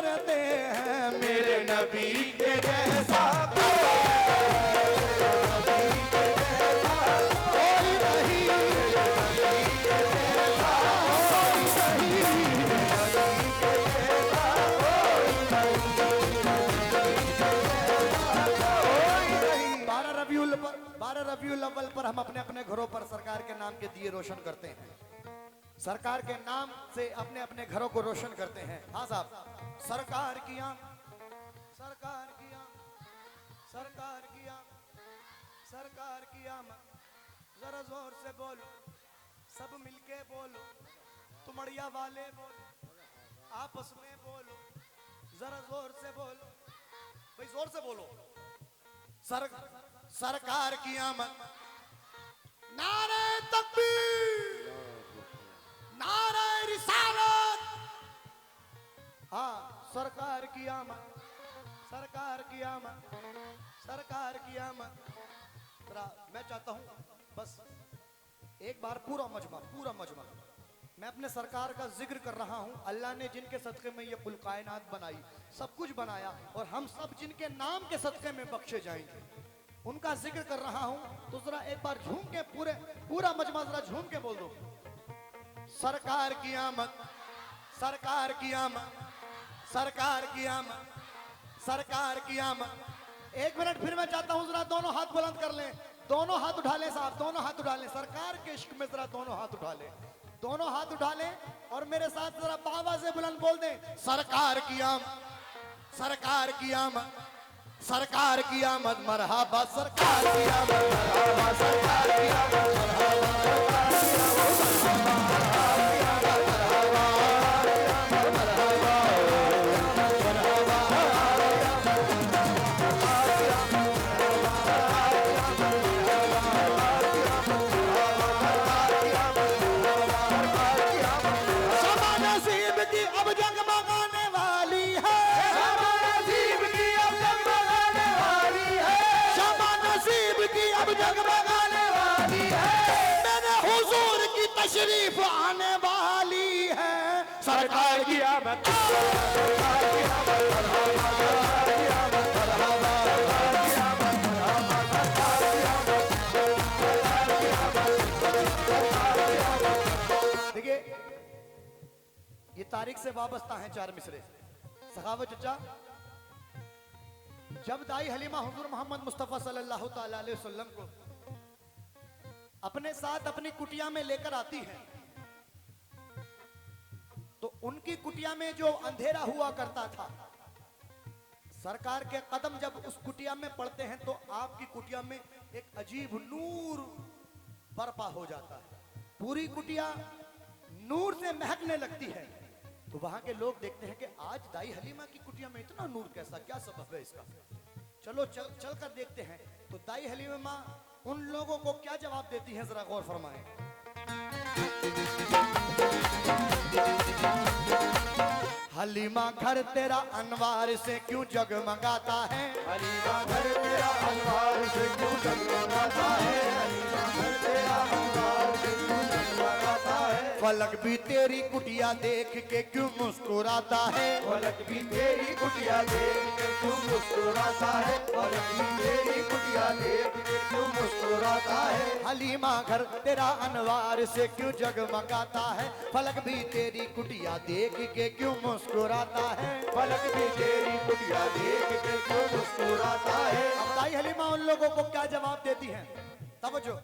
करते हैं मेरे नबी के जैसा रबीउल अव्वल पर हम अपने अपने घरों पर सरकार के नाम के दिए रोशन करते हैं। सरकार के नाम से अपने अपने घरों को रोशन करते हैं। हाँ साहब, सरकार की आम, सरकार की आम, सरकार की आम, सरकार की आम, जरा जोर से बोलो, सब मिलके बोलो, तुमड़िया वाले बोलो, आपस में बोलो, जरा जोर से बोलो, भाई जोर से बोलो। सरकार की आमद, नारे तकबीर, नारे रिसालत। हाँ, सरकार की आमद, सरकार की आमद, सरकार की आमद। मैं चाहता हूं बस एक बार पूरा मजमा मैं अपने सरकार का जिक्र कर रहा हूं। अल्लाह ने जिनके सदक़े में ये कुल कायनात बनाई, सब कुछ बनाया, और हम सब जिनके नाम के सदक़े में बख्शे जाएंगे, उनका जिक्र कर रहा हूं। तो जरा एक बार झूम के पूरा मजमा जरा झूम के बोल दो। सरकार की आमद, सरकार की आमद, सरकार की आमद, सरकार की आमद। एक मिनट फिर मैं चाहता हूं जरा दोनों हाथ बुलंद कर लें, दोनों हाथ उठा लें साहब, दोनों हाथ उठा लें। सरकार के इश्क में जरा दोनों हाथ उठा लें, दोनों हाथ उठा लें, और मेरे साथ जरा आवाज से बुलंद बोल दें। सरकार की आमद, सरकार की आमद, सरकार की आमद, मरहबा सरकार की आमद, मरहबा सरकार की आमद, मरहबा सरकार की तशरीफ आने वाली है। सरकार की आमद, सरकार की आमद, सरकार की आमद, सरकार की आमद, सरकार की आमद। देखिए, ये तारीख से वाबस्ता है चार मिसरे। सखावत चचा, जब दाई हलीमा हुजूर मोहम्मद मुस्तफा सल्लल्लाहु तआला अलैहि वसल्लम को अपने साथ अपनी कुटिया में लेकर आती है, तो उनकी कुटिया में जो अंधेरा हुआ करता था, सरकार के कदम जब उस कुटिया में पड़ते हैं तो आपकी कुटिया में एक अजीब नूर बर्पा हो जाता है, पूरी कुटिया नूर से महकने लगती है। तो वहां के लोग देखते हैं कि आज दाई हलीमा की कुटिया में इतना नूर कैसा, क्या सबब है इसका? चलो चल कर देखते हैं। तो दाई हलीमा उन लोगों को क्या जवाब देती है, जरा गौर फरमाएं। हलीमा घर तेरा अनवार से क्यों जगमगाता है, हलीमा घर तेरा अनवार से क्यों जगमगाता है, हलीमा घर तेरा अनवार से क्यों जगमगाता है। फलक भी तेरी कुटिया देख के क्यों मुस्कुराता है, फलक भी तेरी कुटिया देख के क्यों मुस्कुराता है, फलक भी तेरी कुटिया देख के क्यों मुस्कुराता है। हलीमा घर तेरा अनवार से क्यों जगमगाता है, फलक भी तेरी कुटिया देख के क्यों मुस्कुराता है, फलक भी तेरी कुटिया देख के क्यों मुस्कुराता है। अब दाई हलीमा उन लोगों को क्या जवाब देती हैं, तवज्जो।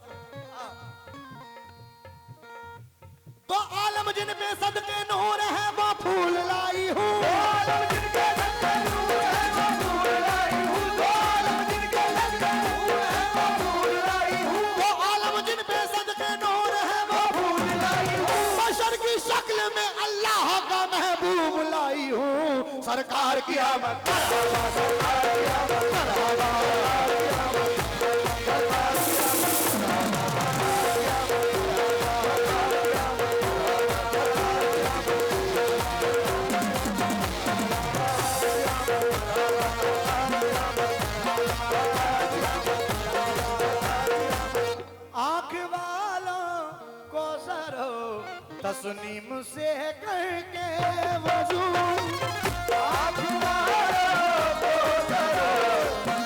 तो आलम जिन पे सदके नूर है वो फूल लाई हूँ, आलम जिन पे सदके नूर है वो फूल लाई हूँ, आलम जिन पे सदके नूर है वो फूल लाई हूँ, वो आलम जिन पे सदके नूर है वो फूल लाई हूँ। बशर की शक्ल में अल्लाह का महबूब लाई हूँ। सरकार की आमद, सरकार की आमद, सरकार की आमद, सरकार की तस्नीम से करके वजू, आँख वालों को करो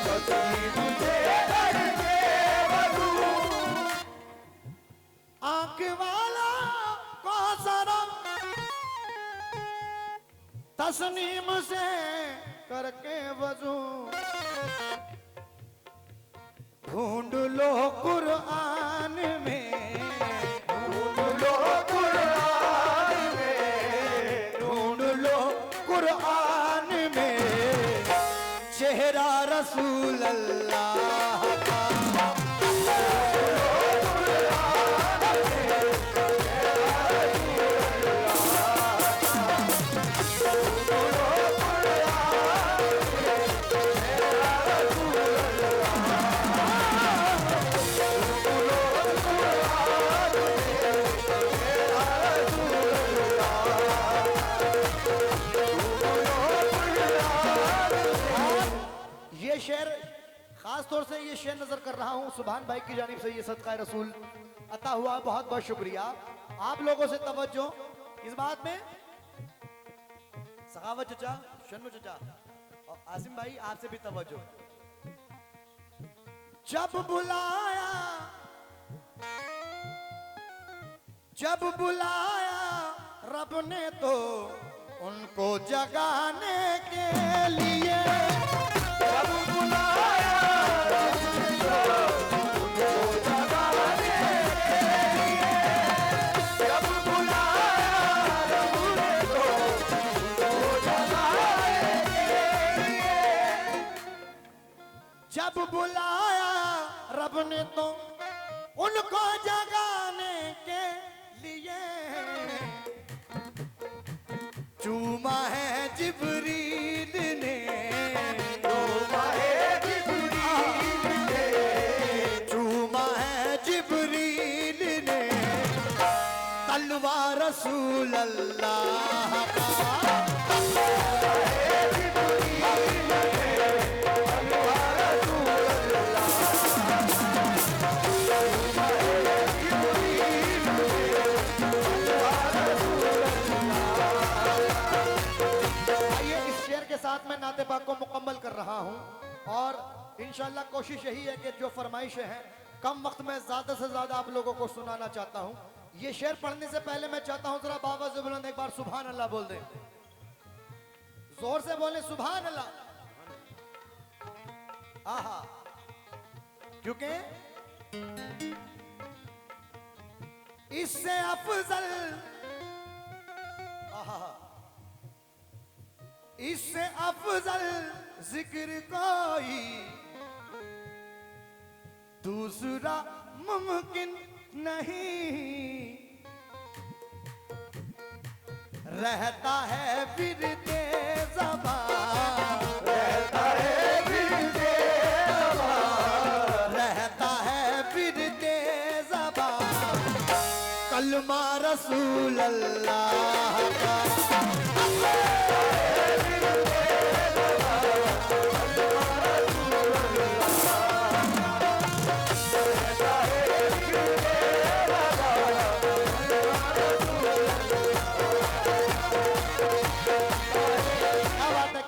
तस्लीम से करके वजू। आँख वाला को जरा तस्नीम से करके वजू। ढूंढ लो कुरान में, ढूंढ लो कुरान में, ढूंढ लो कुरान में चेहरा रसूल अल्लाह का। शेर खास तौर से ये शेर नजर कर रहा हूं सुभान भाई की जानिब से, ये सदका रसूल अता हुआ, बहुत बहुत शुक्रिया। आप लोगों से तवज्जो इस बात में, सखावत चचा, शन्नू चचा और आसिम भाई आपसे भी तवज्जो। जब बुलाया रब ने तो उनको जगाने के लिए, जब बुलाया रब ने तो उनको जगाने के लिए, जब बुलाया रब ने तो उनको जगाने के लिए, जब बुलाया रब ने तो उनको जगाने के लिए, चूमा है जिब्रील ने, चूमा है जिब्रील ने, चूमा है जिब्रील ने तलवार रसूल अल्लाह का। साथ में नाते पाक को मुकम्मल कर रहा हूं और इंशाल्लाह कोशिश यही है कि जो फरमाइशें हैं कम वक्त में ज्यादा से ज्यादा आप लोगों को सुनाना चाहता हूं। ये शेर पढ़ने से पहले मैं चाहता हूं जरा बाबा से बुलंद एक बार सुभान अल्लाह बोल दें, जोर से बोले सुभान अल्लाह। आहा, क्योंकि इससे अफजल, आहा, इससे अफजल जिक्र कोई दूसरा मुमकिन नहीं, रहता है फिर ज़बान, रहता है फिर ज़बान, रहता है फिर ज़बान कलमा रसूल अल्लाह का।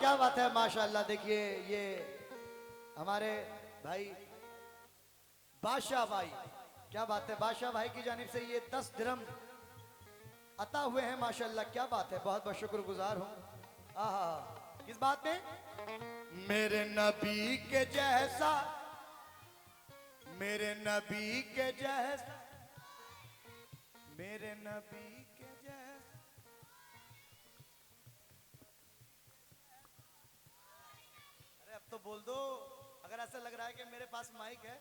क्या बात है माशाल्लाह। देखिए ये हमारे भाई बादशाह भाई, क्या बात है, बादशाह भाई की जानिब से ये 10 दिरहम अता हुए हैं माशाल्लाह, क्या बात है, बहुत बहुत शुक्रगुजार हूँ। आहा, किस बात में? मेरे नबी के जैसा, मेरे नबी के जैसा, मेरे नबी के जैसा। अरे अब तो बोल दो, अगर ऐसा लग रहा है कि मेरे पास माइक है।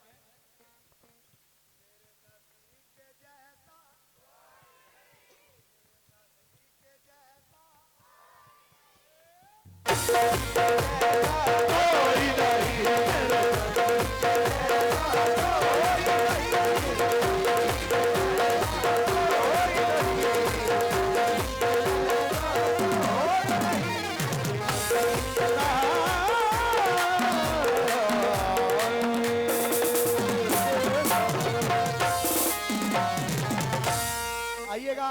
आइएगा